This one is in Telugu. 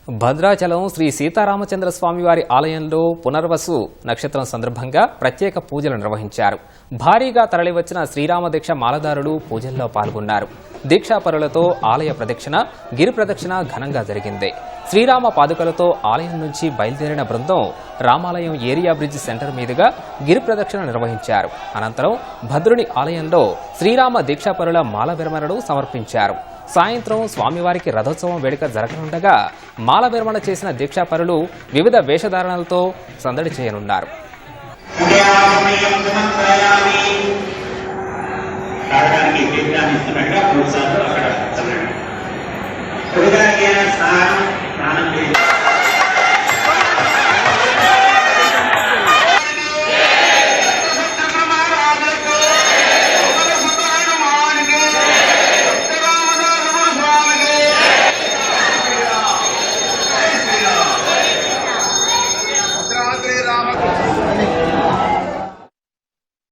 భద్రాచలం శ్రీ సీతారామచంద్ర స్వామివారి ఆలయంలో పునర్వసు నక్షత్రం సందర్భంగా ప్రత్యేక పూజలు నిర్వహించారు. భారీగా తరలివచ్చిన శ్రీరామ దీక్ష మాలదారులు పూజల్లో పాల్గొన్నారు. దీక్షాపరులతో ఆలయ ప్రదక్షిణ, గిరి ప్రదక్షిణ ఘనంగా జరిగింది. శ్రీరామ పాదుకలతో ఆలయం నుంచి బయలుదేరిన బృందం రామాలయం ఏరియా బ్రిడ్జ్ సెంటర్ మీదుగా గిరి ప్రదక్షిణ నిర్వహించారు. అనంతరం భద్రుని ఆలయంలో శ్రీరామ దీక్షాపరుల మాల విరమణను సమర్పించారు. సాయంత్రం స్వామివారికి రథోత్సవం వేడుక జరగనుండగా మాల విరమణ చేసిన దీక్షాపరులు వివిధ వేషధారణలతో సందడి చేయనున్నారు. రామ